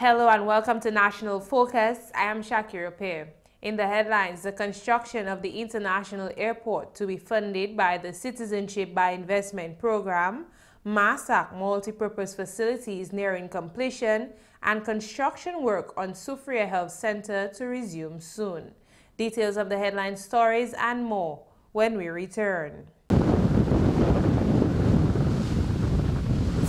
Hello and welcome to National Focus. I am Shakira Pay. In the headlines, the construction of the international airport to be funded by the Citizenship by Investment program, MASAC multipurpose facilities nearing completion, and construction work on Sufria Health Center to resume soon. Details of the headline stories and more when we return.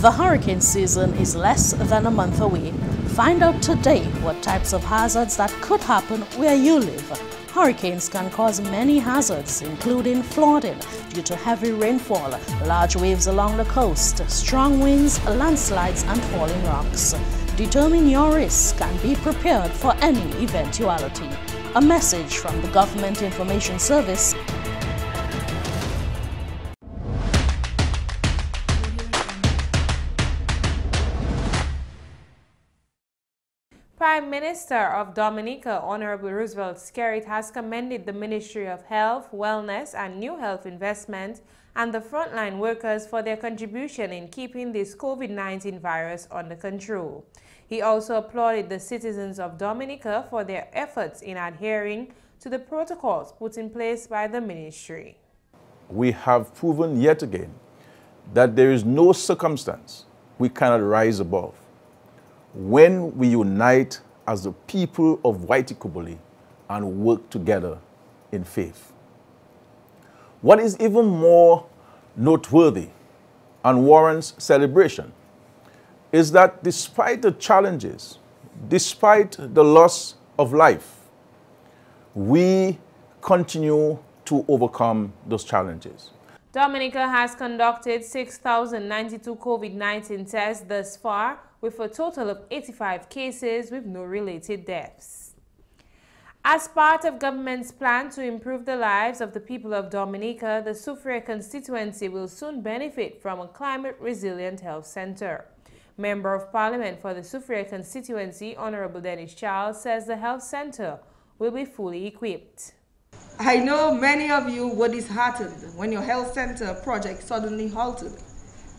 The hurricane season is less than a month away. Find out today what types of hazards that could happen where you live. Hurricanes can cause many hazards, including flooding due to heavy rainfall, large waves along the coast, strong winds, landslides, and falling rocks. Determine your risk and be prepared for any eventuality. A message from the Government Information Service. Prime Minister of Dominica, Honorable Roosevelt Skerrit, has commended the Ministry of Health, Wellness and New Health Investment and the frontline workers for their contribution in keeping this COVID-19 virus under control. He also applauded the citizens of Dominica for their efforts in adhering to the protocols put in place by the ministry. We have proven yet again that there is no circumstance we cannot rise above when we unite as the people of Waitikobuli and work together in faith. What is even more noteworthy and warrants celebration is that despite the challenges, despite the loss of life, we continue to overcome those challenges. Dominica has conducted 6,092 COVID-19 tests thus far, with a total of 85 cases with no related deaths. As part of government's plan to improve the lives of the people of Dominica, the Sufria constituency will soon benefit from a climate-resilient health center. Member of Parliament for the Sufria constituency, Honorable Dennis Charles, says the health center will be fully equipped. I know many of you were disheartened when your health center project suddenly halted.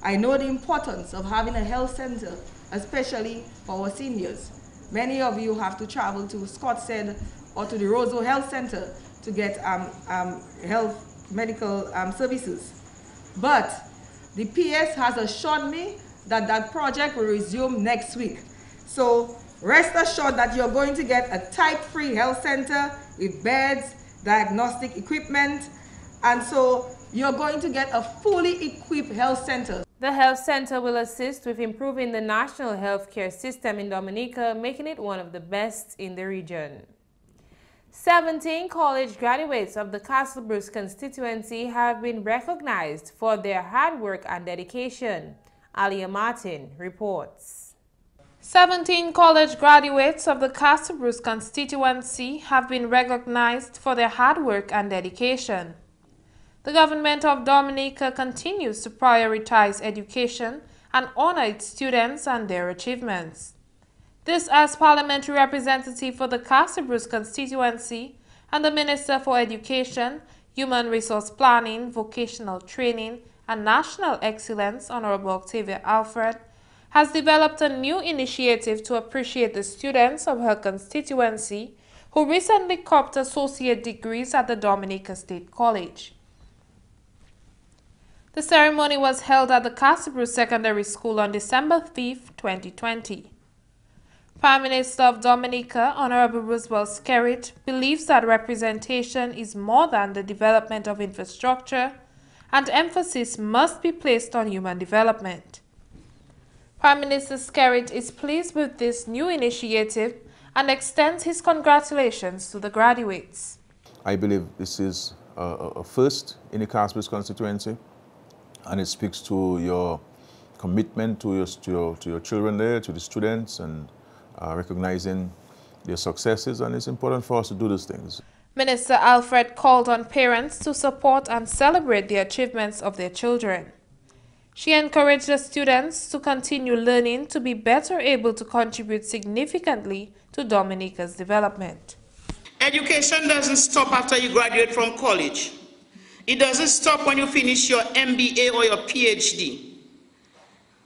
I know the importance of having a health center, especially for our seniors. Many of you have to travel to Scottsdale or to the Roseau Health Center to get medical services. But the PS has assured me that that project will resume next week. So rest assured that you're going to get a type-free health center with beds, diagnostic equipment, and so you're going to get a fully equipped health center. The health center will assist with improving the national healthcare system in Dominica, making it one of the best in the region. 17 college graduates of the Castle Bruce constituency have been recognized for their hard work and dedication. Alia Martin reports. 17 college graduates of the Castle Bruce constituency have been recognized for their hard work and dedication. The government of Dominica continues to prioritize education and honor its students and their achievements. This as parliamentary representative for the Castle Bruce constituency and the Minister for Education, Human Resource Planning, Vocational Training and National Excellence, Honorable Octavia Alfred, has developed a new initiative to appreciate the students of her constituency who recently copped associate degrees at the Dominica State College. The ceremony was held at the Castle Bruce Secondary School on December 5, 2020. Prime Minister of Dominica, Honorable Roosevelt Skerrit, believes that representation is more than the development of infrastructure, and emphasis must be placed on human development. Prime Minister Skerrit is pleased with this new initiative and extends his congratulations to the graduates. I believe this is a first in the Castle Bruce constituency, and it speaks to your commitment to your children there, to the students, and recognizing their successes, and it's important for us to do these things. Minister Alfred called on parents to support and celebrate the achievements of their children. She encouraged the students to continue learning to be better able to contribute significantly to Dominica's development. Education doesn't stop after you graduate from college. It doesn't stop when you finish your MBA or your PhD.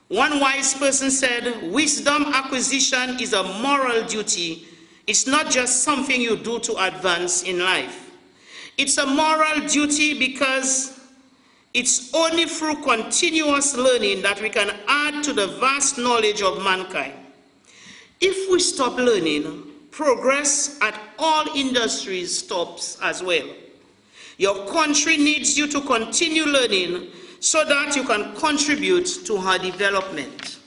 One wise person said, wisdom acquisition is a moral duty. It's not just something you do to advance in life. It's a moral duty because it's only through continuous learning that we can add to the vast knowledge of mankind. If we stop learning, progress at all industries stops as well. Your country needs you to continue learning so that you can contribute to her development.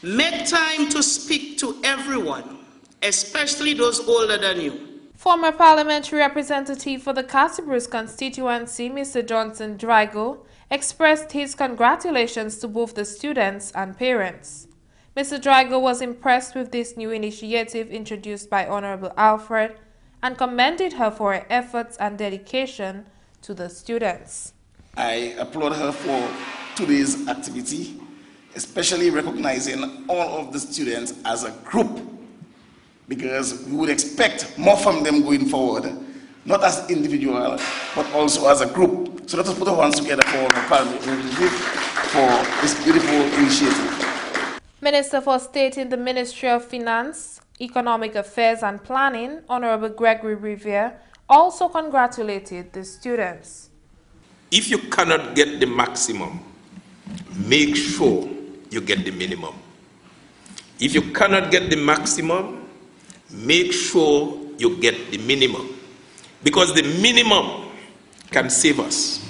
Make time to speak to everyone, especially those older than you. Former parliamentary representative for the Castle Bruce constituency, Mr. Johnson Drago, expressed his congratulations to both the students and parents. Mr. Drago was impressed with this new initiative introduced by Honorable Alfred and commended her for her efforts and dedication to the students. I applaud her for today's activity, especially recognizing all of the students as a group, because we would expect more from them going forward, not as individuals, but also as a group. So let us put our hands together for the Parliament for this beautiful initiative. Minister for State in the Ministry of Finance, Economic Affairs and Planning, Honorable Gregory Riviere, also congratulated the students. If you cannot get the maximum, make sure you get the minimum. If you cannot get the maximum, make sure you get the minimum. Because the minimum can save us.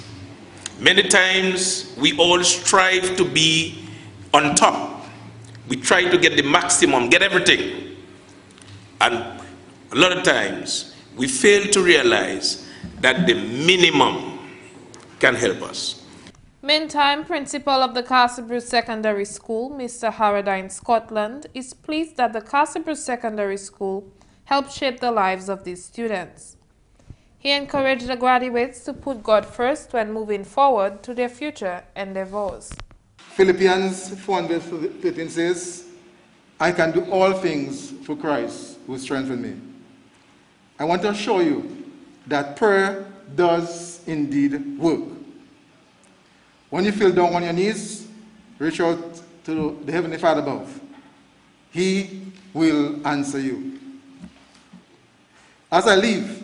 Many times we all strive to be on top. We try to get the maximum, get everything. And a lot of times we fail to realize that the minimum can help us. Meantime, Principal of the Castle Bruce Secondary School, Mr. Haradine Scotland, is pleased that the Castle Bruce Secondary School helped shape the lives of these students. He encouraged the graduates to put God first when moving forward to their future endeavors. Philippians 4:13 says, I can do all things through Christ who strengthens me. I want to assure you that prayer does indeed work. When you feel down on your knees, reach out to the Heavenly Father above. He will answer you. As I leave,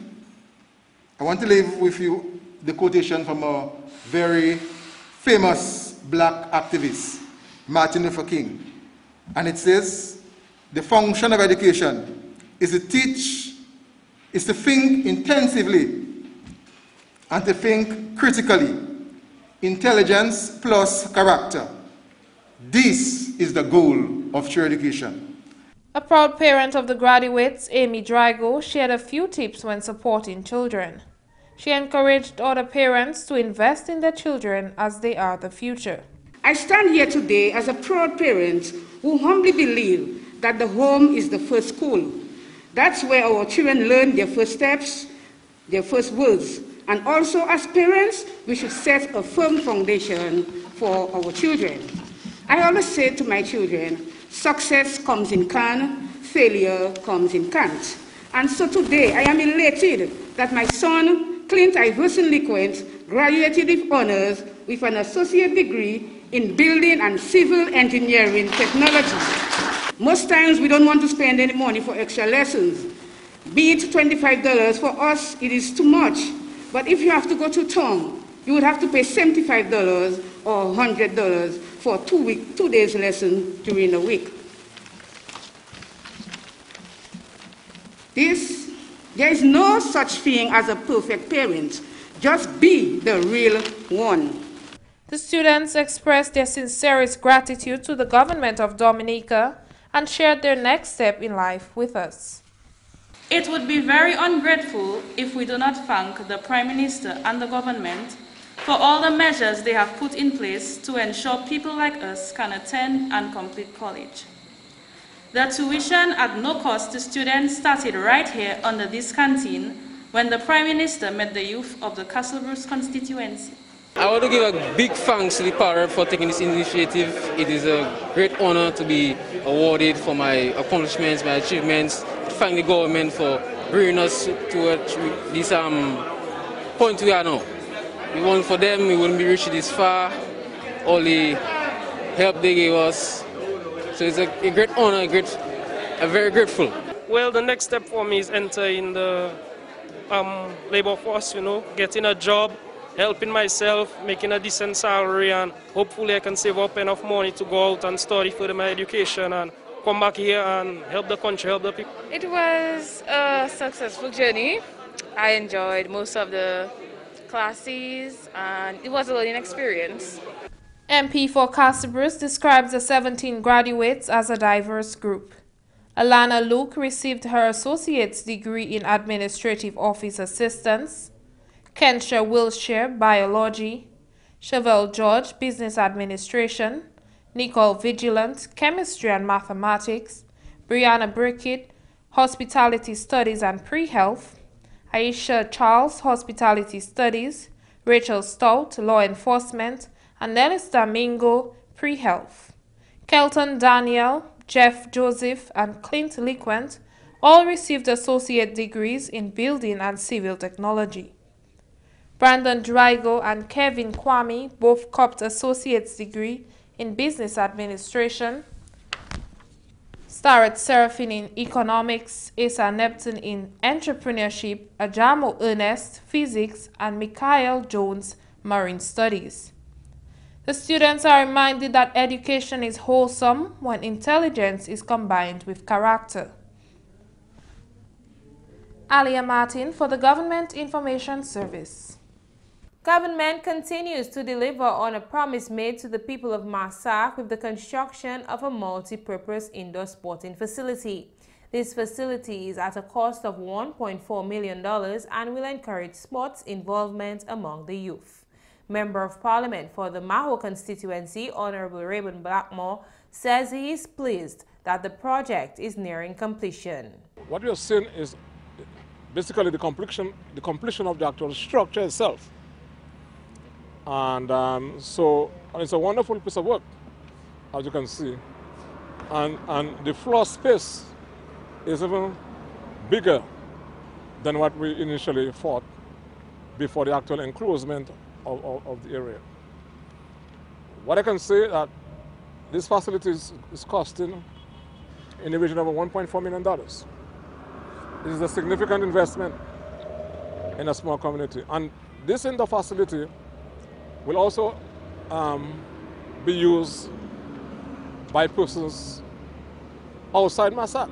I want to leave with you the quotation from a very famous black activist, Martin Luther King. And it says, the function of education is to teach, is to think intensively and to think critically. Intelligence plus character. This is the goal of true education. A proud parent of the graduates, Amy Drago, shared a few tips when supporting children. She encouraged other parents to invest in their children as they are the future. I stand here today as a proud parent who humbly believe that the home is the first school. That's where our children learn their first steps, their first words. And also, as parents, we should set a firm foundation for our children. I always say to my children, success comes in can, failure comes in can't. And so today, I am elated that my son, Clint Iverson Liquent, graduated with honors with an associate degree in building and civil engineering technology. Most times, we don't want to spend any money for extra lessons. Be it $25, for us, it is too much. But if you have to go to town, you would have to pay $75 or $100 for 2 days lesson during a week. There is no such thing as a perfect parent. Just be the real one. The students expressed their sincerest gratitude to the government of Dominica and shared their next step in life with us. It would be very ungrateful if we do not thank the Prime Minister and the government for all the measures they have put in place to ensure people like us can attend and complete college. The tuition at no cost to students started right here under this canteen when the Prime Minister met the youth of the Castle Bruce constituency. I want to give a big thanks to the parent for taking this initiative. It is a great honor to be awarded for my accomplishments, my achievements. Thank the government for bringing us to this point we are now. If it wasn't for them, we wouldn't be reaching this far. All the help they gave us. So it's a great honor, I'm very grateful. Well, the next step for me is entering the labor force, getting a job, helping myself, making a decent salary, and hopefully I can save up enough money to go out and study further my education and come back here and help the country, help the people. It was a successful journey. I enjoyed most of the classes and it was a learning experience. MP for Castle Bruce describes the 17 graduates as a diverse group. Alana Luke received her associate's degree in Administrative Office Assistance, Kensha Wilshire, Biology, Chevelle George, Business Administration, Nicole Vigilant, Chemistry and Mathematics, Brianna Brickett, Hospitality Studies and Pre-Health, Aisha Charles, Hospitality Studies, Rachel Stout, Law Enforcement, and Dennis Domingo, Pre-Health. Kelton Daniel, Jeff Joseph, and Clint Liquent all received associate degrees in Building and Civil Technology. Brandon Drygo and Kevin Kwame both copped associate's degree in Business Administration, Starrett Seraphine in Economics, Asa Neptune in Entrepreneurship, Ajamo Ernest, Physics, and Mikhail Jones, Marine Studies. The students are reminded that education is wholesome when intelligence is combined with character. Alia Martin for the Government Information Service. Government continues to deliver on a promise made to the people of Massac with the construction of a multi-purpose indoor sporting facility. This facility is at a cost of $1.4 million and will encourage sports involvement among the youth. Member of Parliament for the Maho constituency, Honorable Raymond Blackmore, says he is pleased that the project is nearing completion. What we are seeing is basically the completion of the actual structure itself. And so it's a wonderful piece of work, as you can see. And the floor space is even bigger than what we initially thought before the actual enclosement of the area. What I can say that this facility is costing in the region of $1.4 million. This is a significant investment in a small community. And this indoor facility will also be used by persons outside Massac.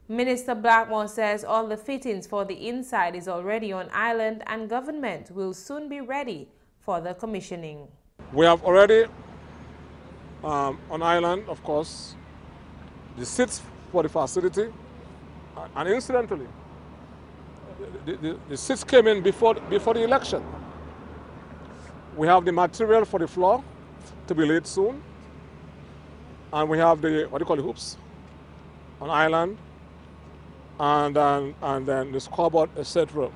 Minister Blackmore says all the fittings for the inside is already on island and government will soon be ready for the commissioning. We have already on island, of course, the seats for the facility, and incidentally, the seats came in before the election. We have the material for the floor to be laid soon, and we have the the hoops on island, and then the scoreboard, etc.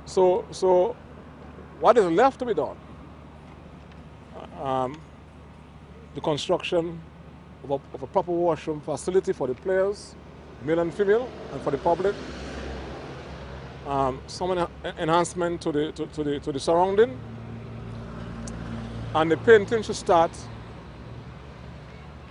So what is left to be done? The construction of a proper washroom facility for the players, male and female, and for the public. Some enhancement to the surrounding, and the painting should start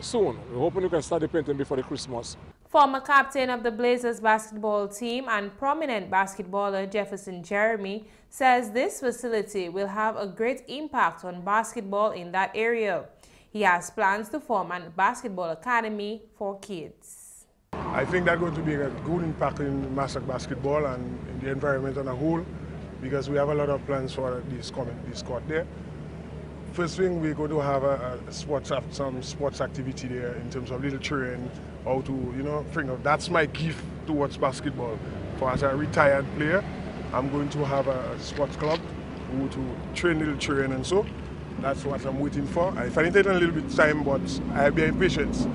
soon. We're hoping we can start the painting before the Christmas. Former captain of the Blazers basketball team and prominent basketballer Jefferson Jeremy says this facility will have a great impact on basketball in that area. He has plans to form a basketball academy for kids. I think that's going to be a good impact in Massac basketball and in the environment on a whole, because we have a lot of plans for this court there. First thing, we're going to have some sports activity there in terms of little children, how to, bring up. That's my gift towards basketball. For as a retired player, I'm going to have a sports club to train little children, and so that's what I'm waiting for. I find it taking a little bit of time, but I'll be impatient.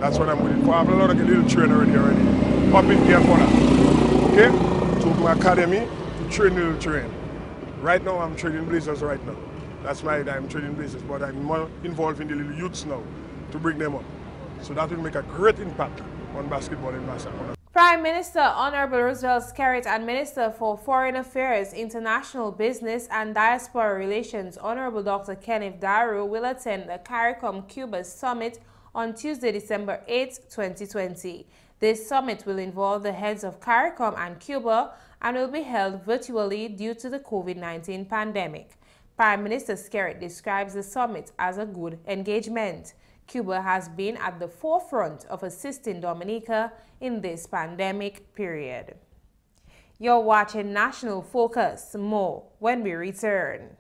That's what I'm waiting for. I have a lot of little children already. Up in here for that. Okay? To my academy to train little children. Right now, I'm training Blazers right now. That's why I'm training Blazers, but I'm more involved in the little youths now to bring them up. So that will make a great impact on basketball in Massac. Prime Minister Honorable Roosevelt Skerrit and Minister for Foreign Affairs, International Business and Diaspora Relations Honorable Dr. Kenneth Daru will attend the CARICOM Cuba Summit on Tuesday, December 8, 2020. This summit will involve the heads of CARICOM and Cuba and will be held virtually due to the COVID-19 pandemic. Prime Minister Skerrit describes the summit as a good engagement. Cuba has been at the forefront of assisting Dominica in this pandemic period. You're watching National Focus. More when we return.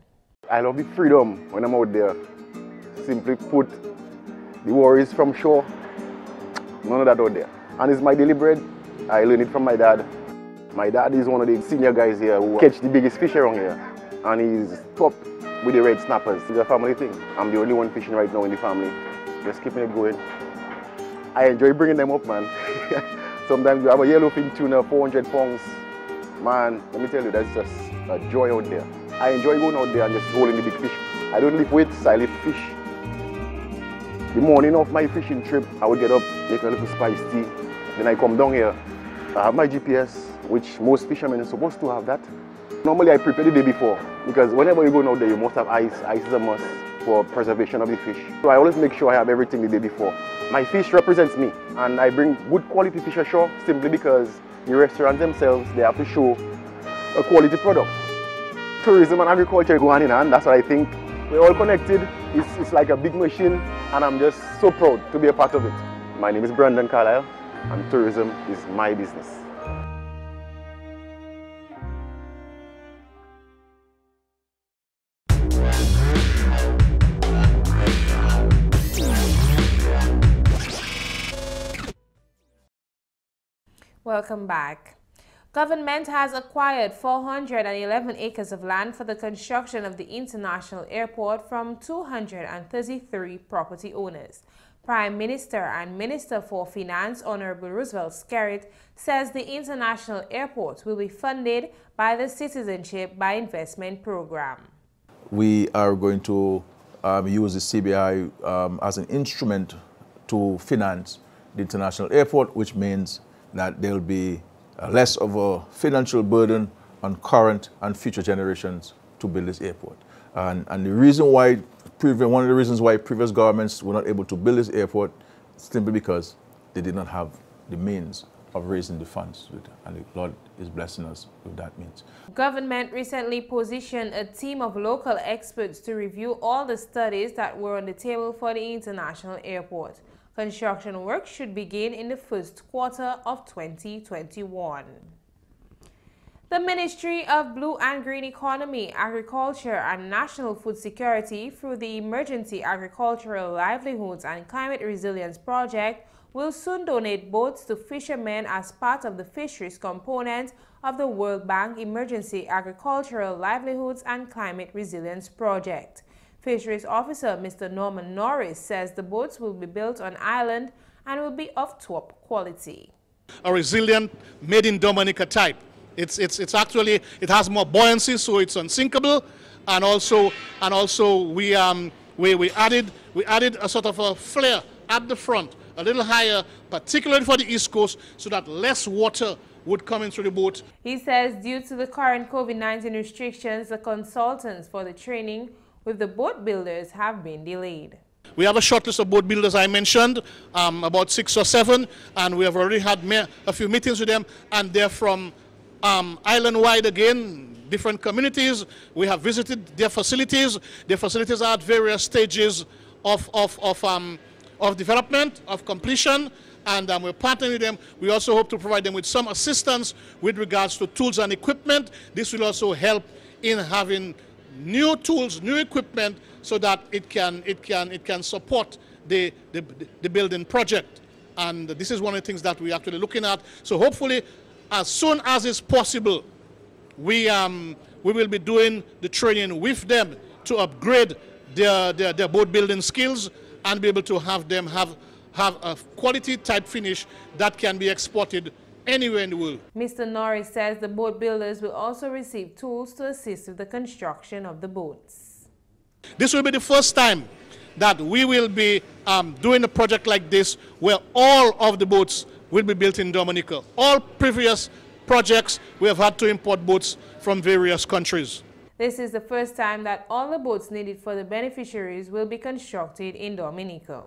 I love the freedom when I'm out there. Simply put, the worries from shore, none of that out there. And it's my daily bread. I learned it from my dad. My dad is one of the senior guys here who catch the biggest fish around here. And he's top with the red snappers. It's a family thing. I'm the only one fishing right now in the family. Just keeping it going. I enjoy bringing them up, man. Sometimes you have a yellowfin tuna, 400 pounds. Man, let me tell you, that's just a joy out there. I enjoy going out there and just holding the big fish. I don't lift weights, I lift fish. The morning of my fishing trip, I would get up, make a little spice tea. Then I come down here. I have my GPS, which most fishermen are supposed to have that. Normally I prepare the day before, because whenever you go out there, you must have ice. Ice is a must for preservation of the fish. So I always make sure I have everything the day before. My fish represents me, and I bring good quality fish ashore simply because the restaurants themselves, they have to show a quality product. Tourism and agriculture go hand in hand. That's what I think. We're all connected. It's like a big machine, and I'm just so proud to be a part of it. My name is Brandon Carlisle, and tourism is my business. Welcome back. Government has acquired 411 acres of land for the construction of the international airport from 233 property owners. Prime Minister and Minister for Finance Honorable Roosevelt Skerrit says the international airport will be funded by the Citizenship by Investment Program. We are going to use the CBI as an instrument to finance the international airport, which means that there will be less of a financial burden on current and future generations to build this airport. And the reason why, one of the reasons why previous governments were not able to build this airport is simply because they did not have the means of raising the funds. And the Lord is blessing us with that means. Government recently positioned a team of local experts to review all the studies that were on the table for the international airport. Construction work should begin in the first quarter of 2021. The Ministry of Blue and Green Economy, Agriculture and National Food Security through the Emergency Agricultural Livelihoods and Climate Resilience Project will soon donate boats to fishermen as part of the fisheries component of the World Bank Emergency Agricultural Livelihoods and Climate Resilience Project. Fisheries Officer Mr. Norman Norris says the boats will be built on island and will be of top quality. A resilient, made in Dominica type. It's actually, it has more buoyancy, so it's unsinkable, and also we added a sort of a flare at the front, a little higher, particularly for the East Coast, so that less water would come in through the boat. He says due to the current COVID-19 restrictions, the consultants for the training with the boat builders have been delayed. We have a short list of boat builders I mentioned, about 6 or 7, and we have already had a few meetings with them, and they're from island-wide again, different communities. We have visited their facilities. Their facilities are at various stages of development, of completion, and we're partnering with them. We also hope to provide them with some assistance with regards to tools and equipment. This will also help in having new tools, new equipment, so that it can support the building project. And this is one of the things that we're actually looking at. So hopefully, as soon as it's possible, we will be doing the training with them to upgrade their boat building skills and be able to have them have a quality type finish that can be exported anywhere in the world. Mr. Norris says the boat builders will also receive tools to assist with the construction of the boats. This will be the first time that we will be doing a project like this where all of the boats will be built in Dominica. All previous projects, we have had to import boats from various countries. This is the first time that all the boats needed for the beneficiaries will be constructed in Dominica.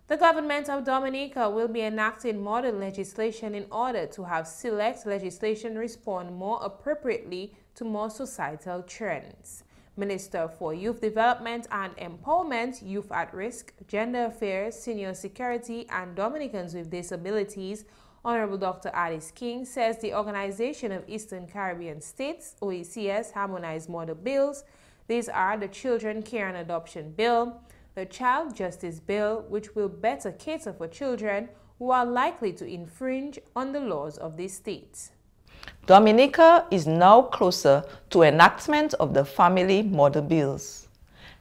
The government of Dominica will be enacting modern legislation in order to have select legislation respond more appropriately to more societal trends. Minister for Youth Development and Empowerment, Youth at Risk, Gender Affairs, Senior Security, and Dominicans with Disabilities, Honorable Dr. Alice King, says the Organization of Eastern Caribbean States, OECS, harmonized model bills. These are the Children Care and Adoption Bill, the Child Justice Bill, which will better cater for children who are likely to infringe on the laws of these states. Dominica is now closer to enactment of the family model bills.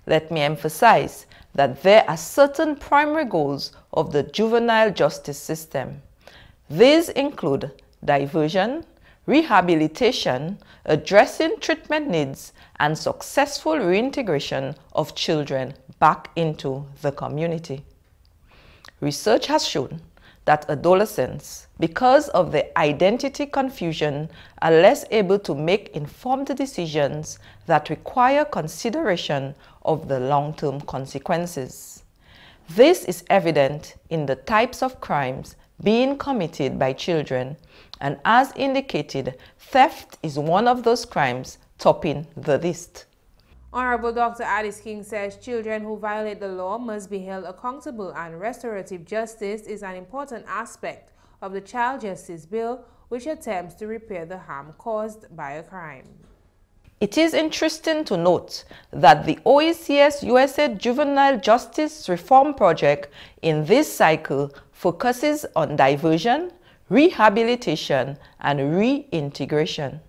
Let me emphasize that there are certain primary goals of the juvenile justice system. These include diversion, rehabilitation, addressing treatment needs, and successful reintegration of children back into the community. Research has shown that adolescents, because of their identity confusion, are less able to make informed decisions that require consideration of the long-term consequences. This is evident in the types of crimes being committed by children, and as indicated, theft is one of those crimes topping the list. Honorable Dr. Alice King says children who violate the law must be held accountable, and restorative justice is an important aspect of the Child Justice Bill, which attempts to repair the harm caused by a crime. It is interesting to note that the OECS USA Juvenile Justice Reform Project in this cycle focuses on diversion, rehabilitation, and reintegration.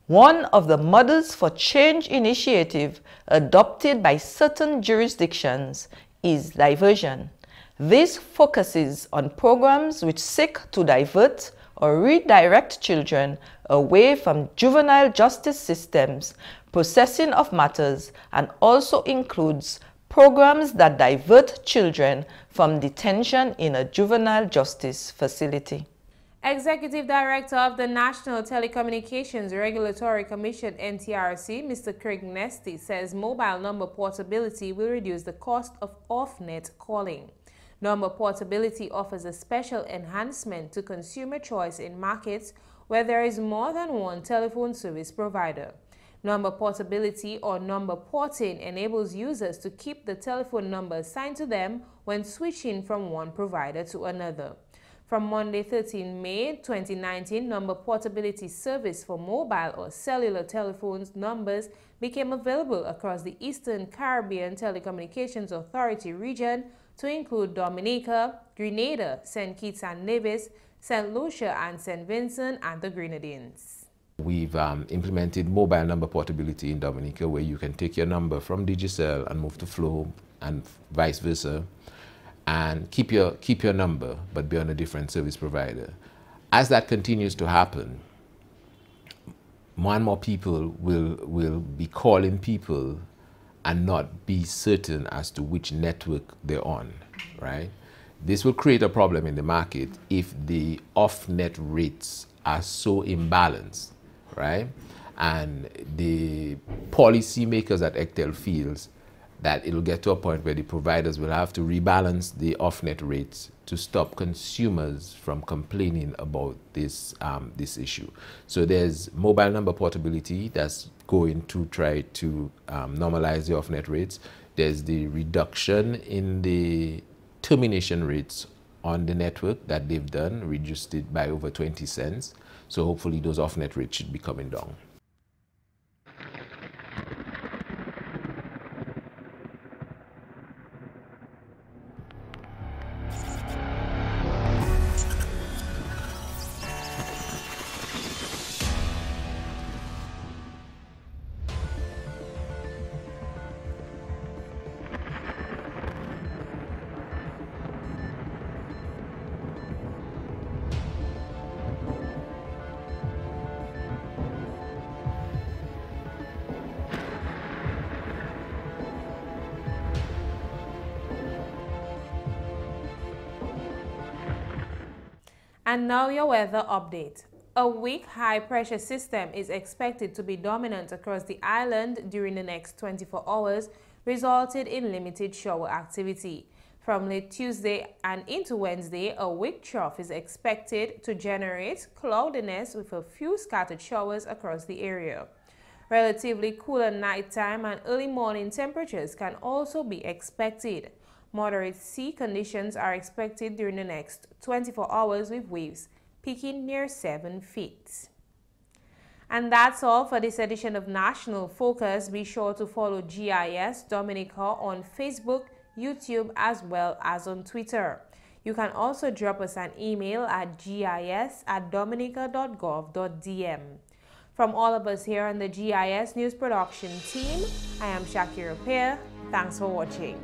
One of the models for change initiative adopted by certain jurisdictions is diversion. This focuses on programs which seek to divert or redirect children away from juvenile justice systems, processing of matters, and also includes programs that divert children from detention in a juvenile justice facility. Executive Director of the National Telecommunications Regulatory Commission, NTRC, Mr. Craig Nesty, says mobile number portability will reduce the cost of off-net calling. Number portability offers a special enhancement to consumer choice in markets where there is more than one telephone service provider. Number portability or number porting enables users to keep the telephone number assigned to them when switching from one provider to another. From Monday, 13 May 2019, number portability service for mobile or cellular telephones numbers became available across the Eastern Caribbean Telecommunications Authority region to include Dominica, Grenada, St. Kitts and Nevis, St. Lucia and St. Vincent and the Grenadines. We've implemented mobile number portability in Dominica, where you can take your number from Digicel and move to Flow and vice versa, and keep your number but be on a different service provider. As that continues to happen, more and more people will be calling people and not be certain as to which network they're on, right? This will create a problem in the market if the off-net rates are so imbalanced, right? And the policymakers at ECTEL feels that it'll get to a point where the providers will have to rebalance the off-net rates to stop consumers from complaining about this, this issue. So there's mobile number portability that's going to try to normalize the off-net rates. There's the reduction in the termination rates on the network that they've done, reduced it by over 20 cents. So hopefully those off-net rates should be coming down. And now your weather update. A weak high-pressure system is expected to be dominant across the island during the next 24 hours, resulting in limited shower activity. From late Tuesday and into Wednesday, a weak trough is expected to generate cloudiness with a few scattered showers across the area. Relatively cooler nighttime and early morning temperatures can also be expected. Moderate sea conditions are expected during the next 24 hours with waves peaking near 7 feet. And that's all for this edition of National Focus. Be sure to follow GIS Dominica on Facebook, YouTube, as well as on Twitter. You can also drop us an email at gis@dominica.gov.dm. From all of us here on the GIS News Production team, I am Shakira Peer. Thanks for watching.